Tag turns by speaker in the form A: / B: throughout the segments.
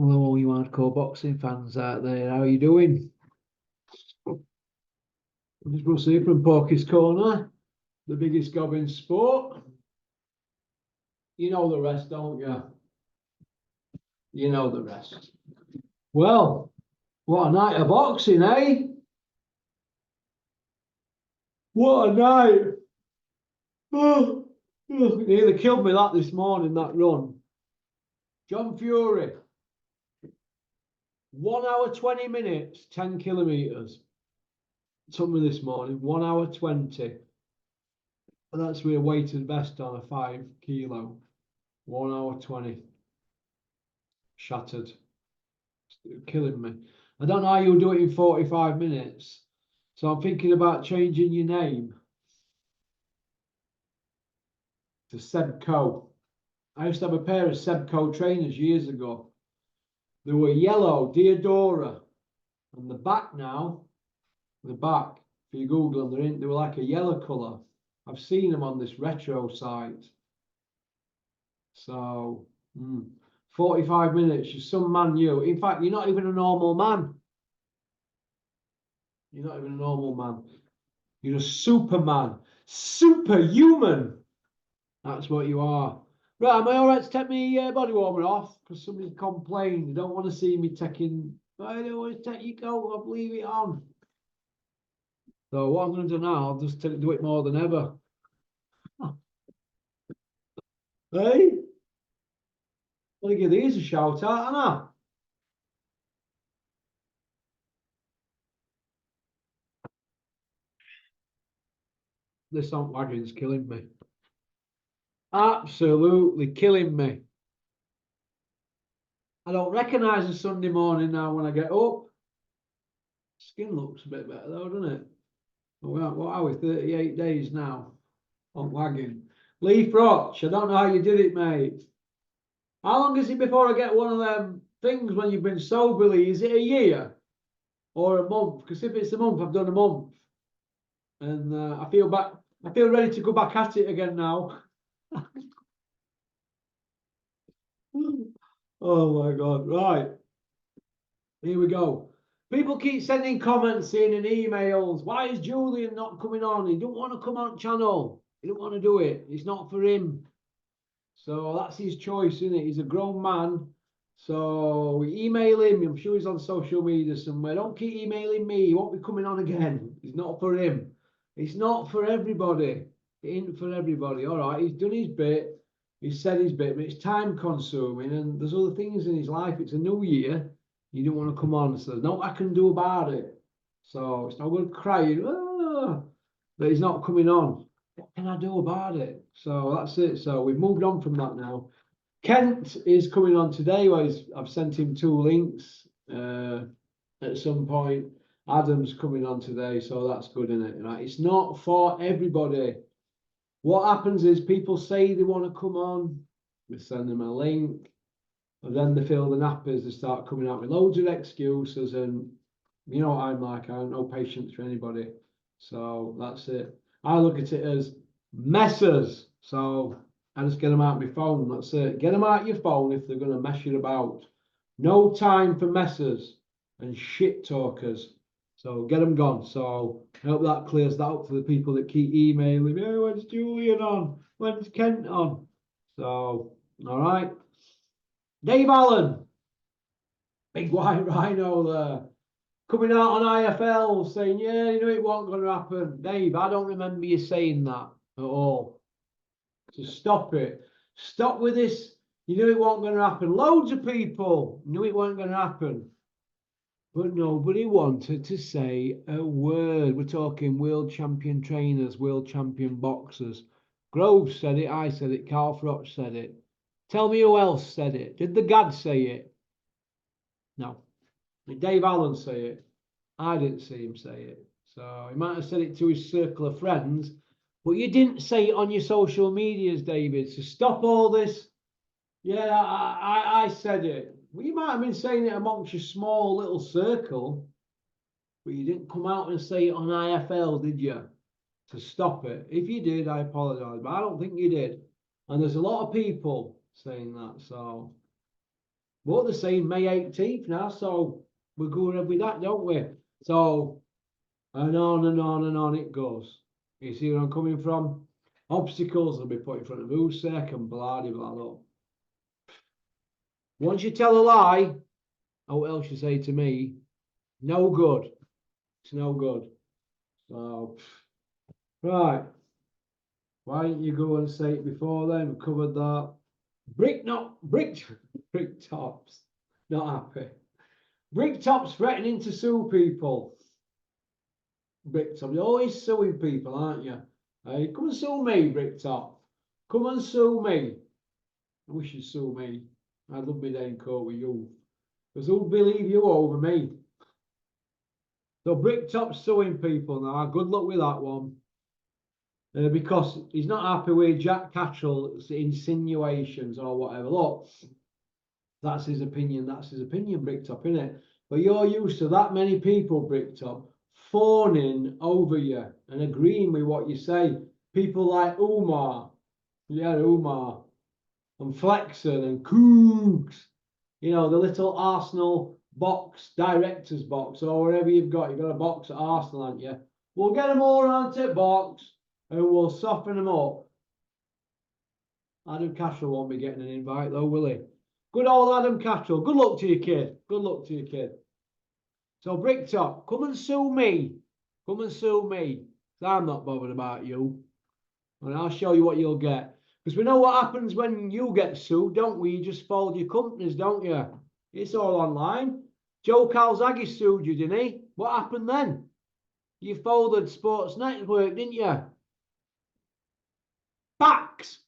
A: Hello, all you hardcore boxing fans out there. How are you doing? Just Russ here from Porky's Corner, the biggest gob in sport. You know the rest, don't you? You know the rest. Well, what a night of boxing, eh? What a night! Oh, it nearly killed me that this morning, that run. John Fury, 1 hour 20 minutes, 10 kilometres. Took me this morning, 1 hour 20. And that's with a weighted vest on a 5 kilo. 1 hour 20. Shattered. Killing me. I don't know how you'll do it in 45 minutes. So I'm thinking about changing your name to Sebco. I used to have a pair of Sebco trainers years ago. They were yellow, Diodora. And the back now, the back, if you Google them, they were like a yellow colour. I've seen them on this retro site. So, 45 minutes, you're some man you. In fact, you're not even a normal man. You're not even a normal man. You're a superman. Superhuman. That's what you are. Right, am I all right to take my body warmer off? Because somebody complained. They don't want to see me taking... I don't want to take your coat off, leave it on. So what I'm going to do now, I'll just do it more than ever. Hey? I'm going to give these a shout out, ain't I? This on wagon's killing me. Absolutely killing me. I don't recognise a Sunday morning now when I get up. Skin looks a bit better though, doesn't it? What are we, 38 days now on wagon? Leaf Roch, I don't know how you did it, mate. How long is it before I get one of them things when you've been soberly? Is it a year or a month? Because if it's a month, I've done a month. And I feel ready to go back at it again now. Oh my God, right. Here we go. People keep sending comments in and emails. Why is Julian not coming on? He don't want to come on channel. He don't want to do it. It's not for him. So that's his choice, isn't it? He's a grown man. So we email him. I'm sure he's on social media somewhere. Don't keep emailing me. He won't be coming on again. It's not for him. It's not for everybody. It ain't for everybody. All right, he's done his bit. He's said his bit, but it's time consuming and there's other things in his life. It's a new year. You don't want to come on. So there's nothing I can do about it. So it's not good crying. But he's not coming on. What can I do about it? So that's it. So we've moved on from that now. Kent is coming on today. I've sent him 2 links at some point. Adam's coming on today, so that's good, isn't it? Right? It's not for everybody. What happens is people say they want to come on, we send them a link, and then they feel the nappers, they start coming out with loads of excuses, and you know what I'm like, I have no patience for anybody. So that's it. I look at it as messers. So I just get them out of my phone. That's it. Get them out of your phone if they're going to mess you about. No time for messers and shit talkers. So get them gone. So I hope that clears that up for the people that keep emailing me. Oh, when's Julian on? When's Kent on? So, all right. Dave Allen, big white rhino there, coming out on IFL saying, yeah, you know it wasn't going to happen. Dave, I don't remember you saying that at all. So stop it. Stop with this. You knew it wasn't going to happen. Loads of people knew it wasn't going to happen. But nobody wanted to say a word. We're talking world champion trainers, world champion boxers. Groves said it, I said it, Carl Froch said it. Tell me who else said it. Did the Gad say it? No. Did Dave Allen say it? I didn't see him say it. So he might have said it to his circle of friends, but you didn't say it on your social medias, David. So stop all this. Yeah, I said it. Well, you might have been saying it amongst your small little circle, but you didn't come out and say it on IFL, did you? To stop it. If you did, I apologise, but I don't think you did. And there's a lot of people saying that, so What they're saying May 18th now, so we're going with that, don't we? So, and on and on and on it goes. You see where I'm coming from? Obstacles will be put in front of Usyk and blah, blah, blah. Once you tell a lie, what else you say to me? No good. It's no good. So, right. Why don't you go and say it before then? We covered that. Brick tops. Not happy. Brick tops threatening to sue people. Brick top. You're always suing people, aren't you? Hey, come and sue me, Brick top. Come and sue me. I wish you'd sue me. I'd love me day in court with you. Because who'd believe you over me? So Brick top's suing people now. Good luck with that one. Because he's not happy with Jack Cattrall's insinuations or whatever. Look, that's his opinion. That's his opinion, Bricktop, isn't it? But you're used to that many people, Bricktop, fawning over you and agreeing with what you say. People like Umar, Umar, and Flexen and Coogs. You know, the little Arsenal box, director's box, or wherever you've got a box at Arsenal, haven't you? We'll get them all around to the box and we'll soften them up. Adam Cattrall won't be getting an invite though, will he? Good old Adam Cattrall. Good luck to you, kid. Good luck to you, kid. So, Bricktop, come and sue me. Come and sue me. I'm not bothered about you. And I'll show you what you'll get. Because we know what happens when you get sued, don't we? You just fold your companies, don't you? It's all online. Joe Calzaghe sued you, didn't he? What happened then? You folded Sports Network, didn't you? Facts,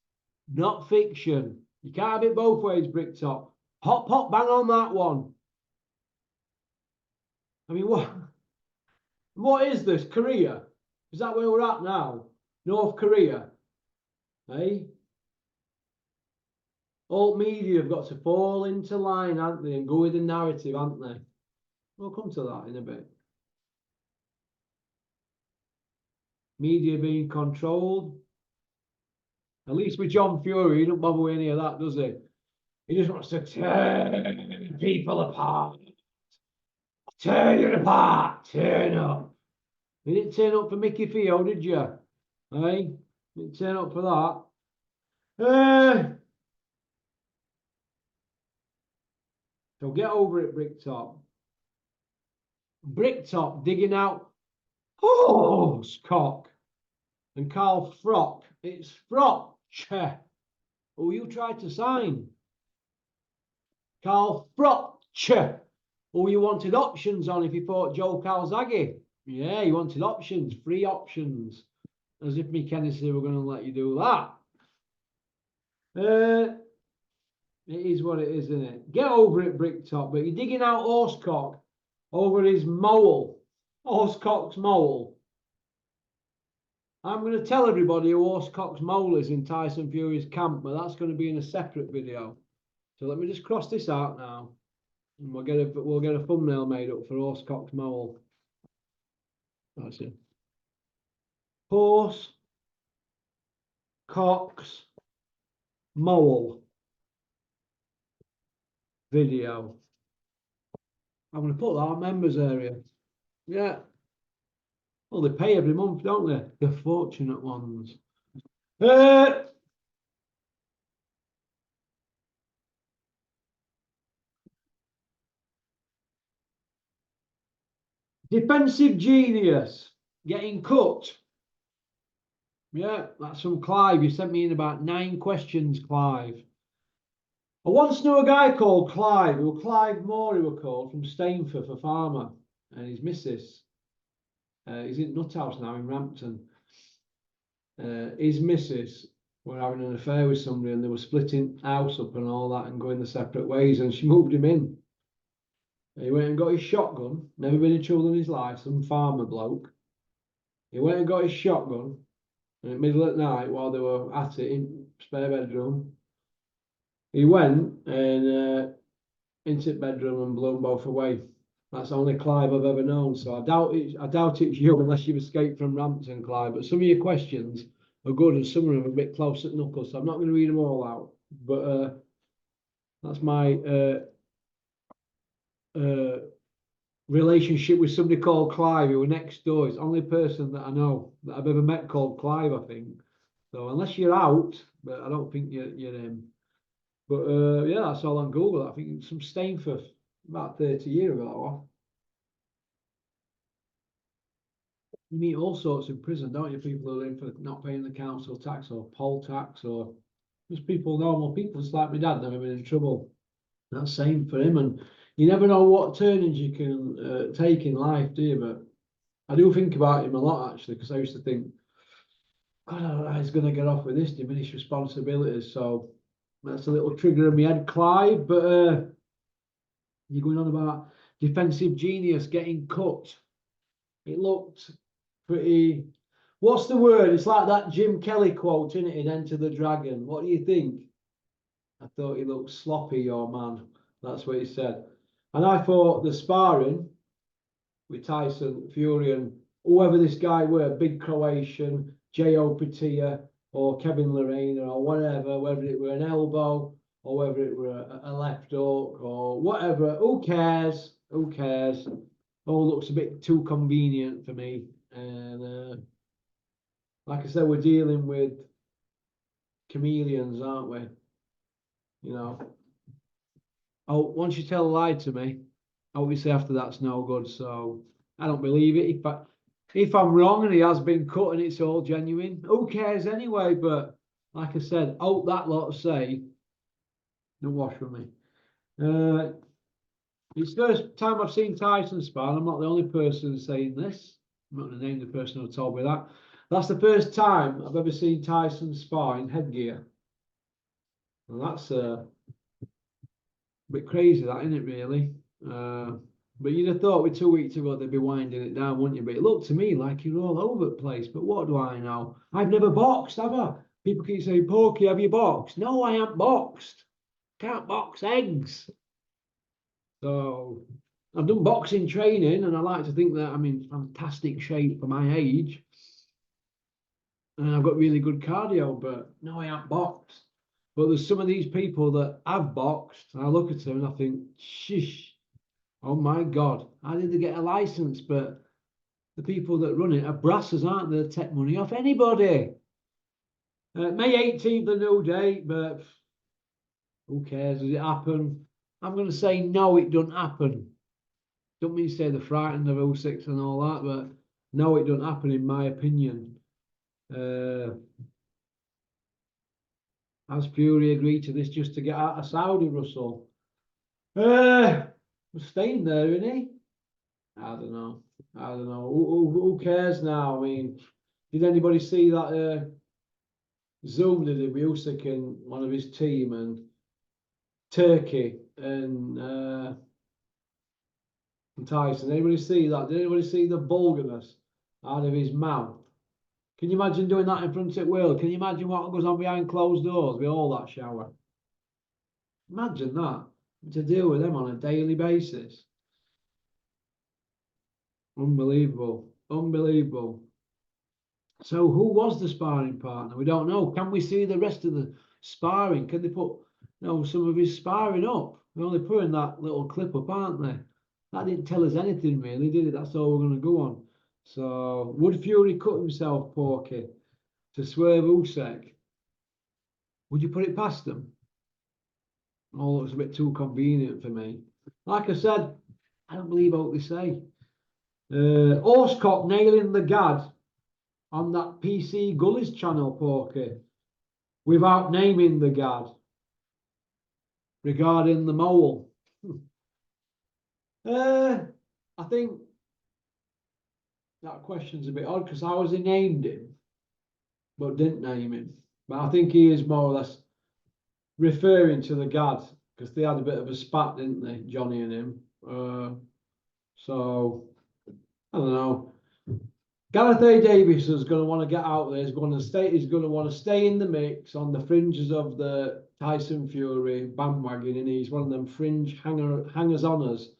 A: not fiction. You can't have it both ways, Bricktop. Hop, hop, bang on that one. I mean, what is this? Korea? Is that where we're at now? North Korea? Hey? Alt media have got to fall into line, haven't they? And go with the narrative, haven't they? We'll come to that in a bit. Media being controlled. At least with John Fury, he don't bother with any of that, does he? He just wants to tear people apart. Tear it apart. Turn up. You didn't turn up for Mickey Fio, did you? Hey? Didn't turn up for that. So get over it, Bricktop. Bricktop digging out cock. And Carl Frock. It's Frock. Who you tried to sign. Carl Frock. Who you wanted options on if you fought Joe Calzaghe. Yeah, you wanted options, free options. As if me Kennedy were going to let you do that. It is what it is, isn't it? Get over it, Bricktop. But you're digging out horsecock over his mole. Horsecock's mole. I'm going to tell everybody who Horsecock's mole is in Tyson Fury's camp, but that's going to be in a separate video. So let me just cross this out now. And we'll get a thumbnail made up for Horsecock's mole. That's it. Horsecock's mole video. I'm going to put that on members area. Yeah. Well, they pay every month, don't they? The fortunate ones. Defensive genius getting cut. Yeah, that's from Clive. You sent me in about 9 questions, Clive. I once knew a guy called Clive, Clive Moore, he was called, from Stainforth, a farmer, and his missus. He's in Nuthouse now in Rampton. His missus were having an affair with somebody and they were splitting house up and all that and going their separate ways, and she moved him in. He went and got his shotgun, never been in trouble in his life, some farmer bloke. He went and got his shotgun, and in the middle of the night, while they were at it in spare bedroom, he went and into the bedroom and blew them both away. That's the only Clive I've ever known. So I doubt it's you unless you've escaped from Rampton, Clive. But some of your questions are good and some of them are a bit close at knuckles. So I'm not going to read them all out. But that's my relationship with somebody called Clive who were next door. It's the only person that I know that I've ever met called Clive, I think. So unless you're out, but I don't think you're in. But yeah, that's all on Google. I think some stain for about 30 years ago. You meet all sorts in prison, don't you? People who are in for not paying the council tax or poll tax or just people, normal people, just like my dad, never been in trouble. That's same for him. And you never know what turnings you can take in life, do you? But I do think about him a lot, actually, because I used to think, God, he's going to get off with this diminished responsibilities. So that's a little trigger in my head, Clive. But you're going on about defensive genius getting cut. It looked pretty. What's the word? It's like that Jim Kelly quote, isn't it, in Enter the Dragon. What do you think? I thought he looked sloppy, your man. That's what he said. And I thought the sparring with Tyson Fury and whoever this guy were, big Croatian, J.O. Patia or Kevin Lorena or whatever, whether it were an elbow or whether it were a left hook or whatever, who cares? Who cares? All looks a bit too convenient for me. And like I said, we're dealing with chameleons, aren't we? You know. Oh, once you tell a lie to me, obviously after that's no good. So I don't believe it. If I'm wrong and he has been cut and it's all genuine, who cares anyway? But like I said, hope that lot say, no wash for me. It's the first time I've seen Tyson spar. I'm not the only person saying this. I'm not going to name the person who told me that. That's the first time I've ever seen Tyson spar in headgear. And that's a bit crazy, that, isn't it, really? But you'd have thought with 2 weeks ago they'd be winding it down, wouldn't you? But it looked to me like you're all over the place. But what do I know? I've never boxed, have I? People keep saying, Porky, have you boxed? No, I haven't boxed. Can't box eggs. So I've done boxing training and I like to think that I'm in fantastic shape for my age. And I've got really good cardio, but no, I haven't boxed. But there's some of these people that have boxed, and I look at them and I think, shish, oh my God, how did they get a license? But the people that run it are brassers, aren't they? They take money off anybody. May 18th, a new date, but who cares? Does it happen? I'm going to say no, it doesn't happen. Don't mean to say they're frightened of Usyk and all that, but no, it doesn't happen in my opinion. Has Fury agreed to this just to get out of Saudi, Russell? We're staying there, isn't he? I don't know. I don't know. Who cares now? I mean, did anybody see that Zoom that did with Usyk and one of his team and Turkey and Tyson? Anybody see that? Did anybody see the vulgarness out of his mouth? Can you imagine doing that in front of the world? Can you imagine what goes on behind closed doors with all that shower? Imagine that. To deal with them on a daily basis. Unbelievable. Unbelievable. So who was the sparring partner? We don't know. Can we see the rest of the sparring? Can they put some of his sparring up? They're only putting that little clip up, aren't they? That didn't tell us anything really, did it? That's all we're going to go on. So would Fury cut himself, Porky, to swerve Usyk? Would you put it past them? Oh, looks a bit too convenient for me. Like I said, I don't believe what they say. Horsecock nailing the gad on that PC Gullies channel, Porky, without naming the gad regarding the mole. I think that question's a bit odd because I was named him, but didn't name him. But I think he is more or less referring to the gad because they had a bit of a spat, didn't they, Johnny and him? So I don't know. Gareth A. Davis is going to want to get out there. He's going to want to stay in the mix on the fringes of the Tyson Fury bandwagon, and he's one of them fringe hangers-oners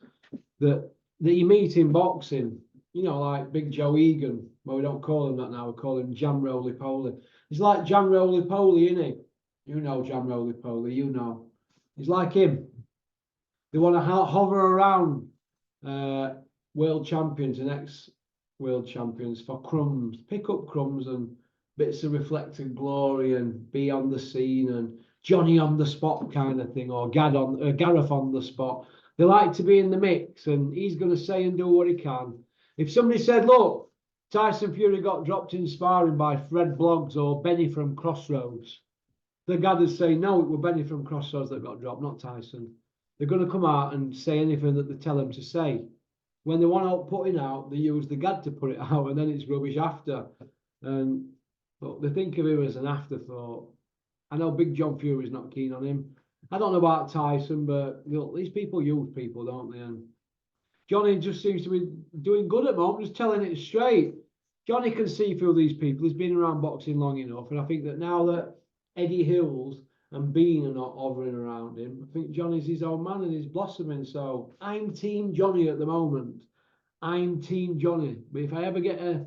A: that you meet in boxing. You know, like Big Joe Egan. Well, we don't call him that now. We call him Jam Roly Poly. He's like Jam Roly Poly, isn't he? You know Jam Roly Poly. You know. He's like him. They want to hover around world champions and ex-world champions for crumbs. Pick up crumbs and bits of reflected glory and be on the scene and Johnny on the spot kind of thing, or Gareth on the spot. They like to be in the mix, and he's going to say and do what he can. If somebody said, look, Tyson Fury got dropped in sparring by Fred Bloggs or Benny from Crossroads, the guy would say, no, it was Benny from Crossroads that got dropped, not Tyson. They're going to come out and say anything that they tell them to say. When they want out putting out, they use the gad to put it out, and then it's rubbish after. But they think of him as an afterthought. I know Big John Fury's not keen on him. I don't know about Tyson, but you know, these people use people, don't they? And Johnny just seems to be doing good at the moment, just telling it straight. Johnny can see through these people. He's been around boxing long enough, and I think that now that Eddie Hills and Bean are not hovering around him, I think Johnny's his own man and he's blossoming. So I'm Team Johnny at the moment. I'm Team Johnny. But if I ever get a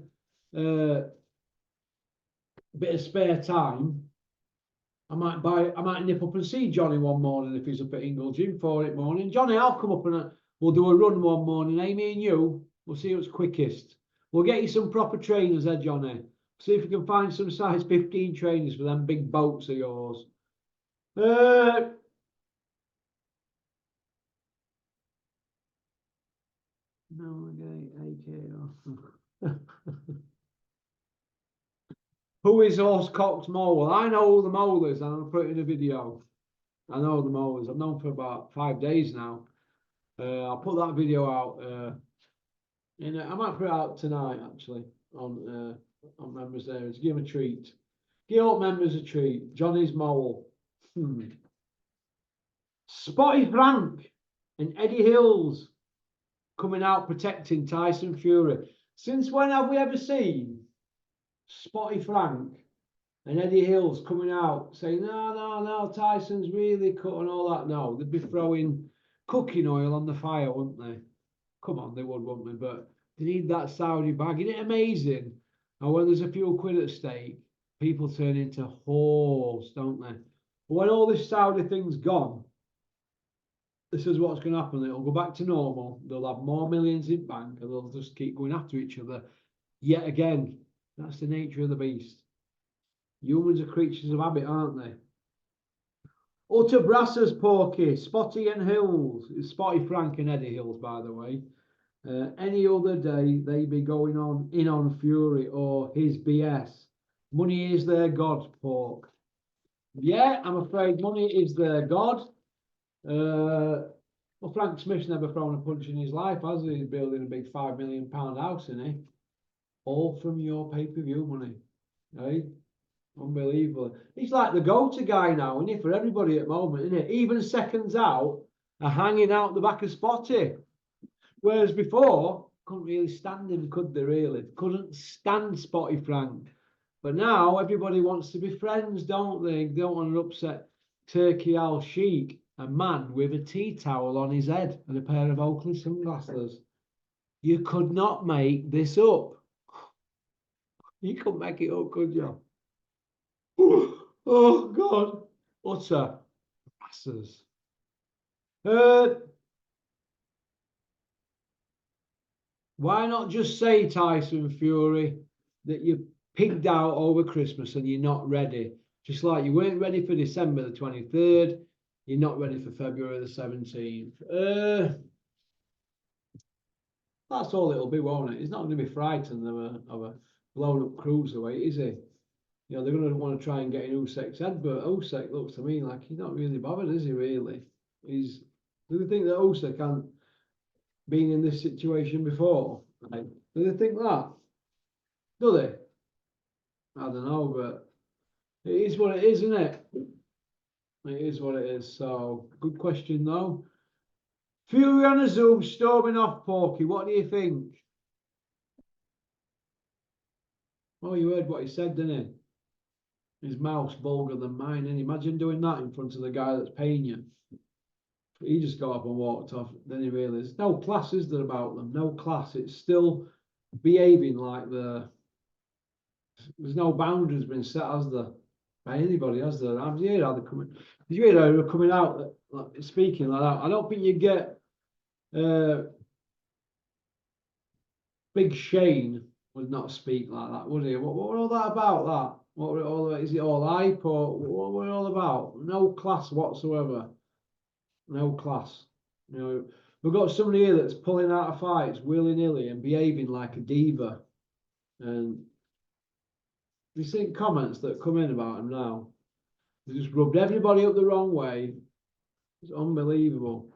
A: bit of spare time, I might nip up and see Johnny one morning if he's up at Ingle Gym 4 in the morning. Johnny, I'll come up and we'll do a run one morning, me and you. We'll see who's quickest. We'll get you some proper trainers, Johnny? See if we can find some size 15 trainers for them big boats of yours. No, okay, Who is Horse Cox Mole? I know all the molars, and I'll put it in a video. I know the molars. I've known for about 5 days now. I'll put that video out. I might put it out tonight, actually, on members there. To give them a treat. Give up members a treat. Johnny's mole. Spotty Frank and Eddie Hills coming out protecting Tyson Fury. Since when have we ever seen Spotty Frank and Eddie Hills coming out saying, no, Tyson's really cut and all that? No, they'd be throwing cooking oil on the fire, wouldn't they? Come on, they would, wouldn't they? But they need that Saudi bag. Isn't it amazing? And when there's a few quid at stake, people turn into whores, don't they? But when all this Saudi thing's gone, this is what's going to happen. It'll go back to normal. They'll have more millions in bank and they'll just keep going after each other. Yet again, that's the nature of the beast. Humans are creatures of habit, aren't they? Utter Brassers, Porky, Spotty and Hills. It's Spotty Frank and Eddie Hills, by the way. Any other day, they be going on Fury or his BS. Money is their god, Pork. Yeah, I'm afraid money is their god. Well, Frank Smith's never thrown a punch in his life, has he? He's building a big £5 million house, isn't he? All from your pay-per-view money, eh? Unbelievable. He's like the go-to guy now, isn't he, for everybody at the moment, isn't it? Even seconds out are hanging out the back of Spotty. Whereas before, couldn't really stand him, could they really? Couldn't stand Spotty Frank. But now everybody wants to be friends, don't they? They don't want to upset Turkey Al Sheikh, a man with a tea towel on his head and a pair of Oakley sunglasses. You could not make this up. You couldn't make it up, could you? Oh, God. Utter bastards. Why not just say, Tyson Fury, that you pigged out over Christmas and you're not ready? Just like you weren't ready for December the 23rd, you're not ready for February the 17th. That's all it'll be, won't it? He's not going to be frightened of a blown up cruiserweight, is he? You know, they're going to want to try and get in Usyk's head, but Usyk looks to me like he's not really bothered, is he, really? Do they think that Usyk hasn't been in this situation before? Right? Do they think that? Do they? I don't know, but it is what it is, isn't it? It is what it is. So, good question, though. Fury on a Zoom, storming off, Porky. What do you think? Oh, you heard what he said, didn't he? His mouth's vulgar than mine, and imagine doing that in front of the guy that's paying you. He just got up and walked off. Then he realised no class is there about them. No class. It's still behaving like there's no boundaries been set, has there? By anybody, has there? Have you heard how they're coming? Did you hear how they were coming out speaking like that. I don't think you get Big Shane would not speak like that, would he? What were all that about? That what were it all about? Is it all hype or what were it all about? No class whatsoever. No class. You know, we've got somebody here that's pulling out of fights willy-nilly and behaving like a diva. And we've seen comments that come in about him now. He just rubbed everybody up the wrong way. It's unbelievable.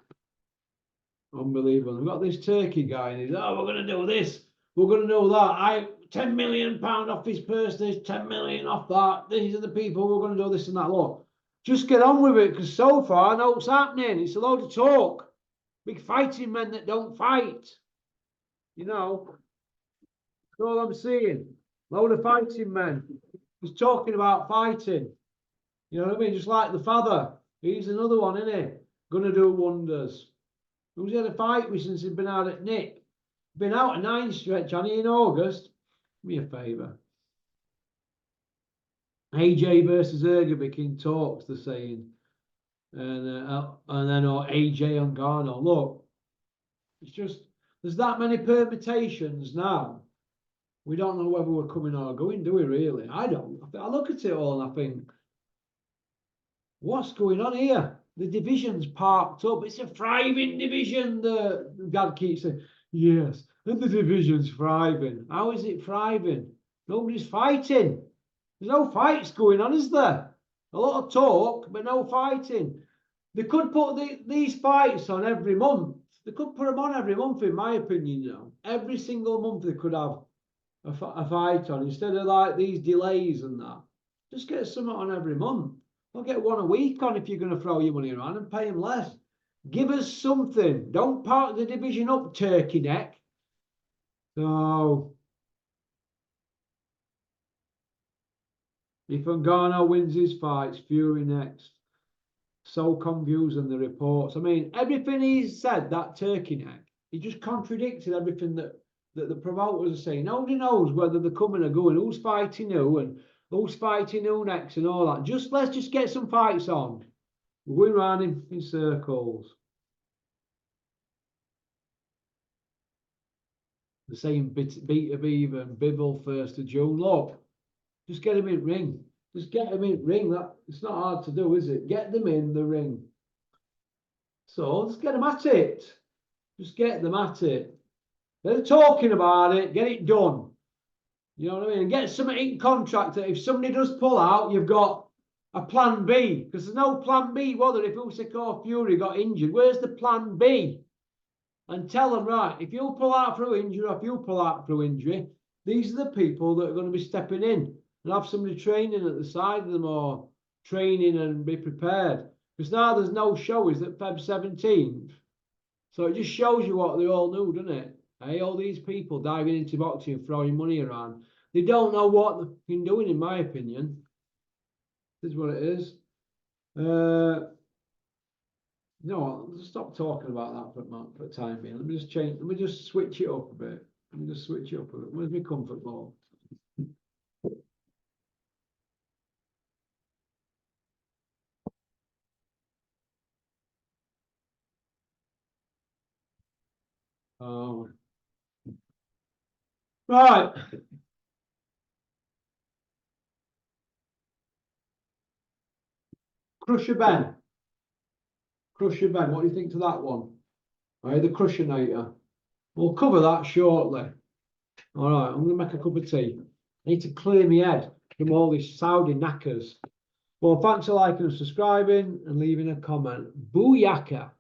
A: Unbelievable. We've got this Turkey guy, and he's, oh, we're going to do this. We're going to do that. £10 million off his purse, this 10 million off that. These are the people we're going to do this and that. Look, just get on with it, because so far I know what's happening. It's a load of talk. Big fighting men that don't fight. You know, that's all I'm seeing. Load of fighting men. He's talking about fighting. You know what I mean? Just like the father. He's another one, isn't he? Gonna do wonders. Who's had a fight with since he's been out at Nick? Been out at 9 stretch, hasn't he, in August? Do me a favour. AJ versus Ergovic in talks, they're saying. And then AJ on Garno. Look, it's just, there's that many permutations now. We don't know whether we're coming or going, do we really? I don't. I look at it all and I think, what's going on here? The division's parked up. It's a thriving division. The dad keeps saying, yes, and the division's thriving. How is it thriving? Nobody's fighting. There's no fights going on, is there? A lot of talk, but no fighting. They could put these fights on every month. They could put them on every month, in my opinion, you know. Every single month they could have a fight on, instead of like these delays and that. Just get something on every month. I'll get one a week on if you're going to throw your money around and pay them less. Give us something. Don't park the division up, turkey neck. So, if Ngannou wins his fights, Fury next. So confusing, the reports. I mean, everything he's said, that turkey neck, he just contradicted everything that the promoters are saying. Nobody knows whether they're coming or going, who's fighting who, and who's fighting who next and all that. Let's just get some fights on. We're going around in circles. The same beat of even Bibble 1st of June. Look, just get him in ring. Just get him in ring. It's not hard to do, is it? Get them in the ring. So let's get them at it. Just get them at it. They're talking about it. Get it done. You know what I mean? And get something in contract that if somebody does pull out, you've got a plan B. Because there's no plan B, whether if Usyk or Fury got injured. Where's the plan B? And tell them, right, if you pull out through injury or if you pull out through injury, these are the people that are going to be stepping in and have somebody training at the side of them or training and be prepared. Because now there's no show, is that Feb 17th? So it just shows you what they all knew, doesn't it? Hey, all these people diving into boxing and throwing money around. They don't know what they've been doing, in my opinion. This is what it is. No, stop talking about that for a time being. Let me just change. Let me just switch it up a bit. Let me just switch it up a bit. Where's my comfort ball? Oh, right. Crusher Ben. Crusher Ben. What do you think to that one? Right, the Crushinator. We'll cover that shortly. All right, I'm going to make a cup of tea. I need to clear my head from all these Saudi knackers. Well, thanks for liking and subscribing and leaving a comment. Booyaka.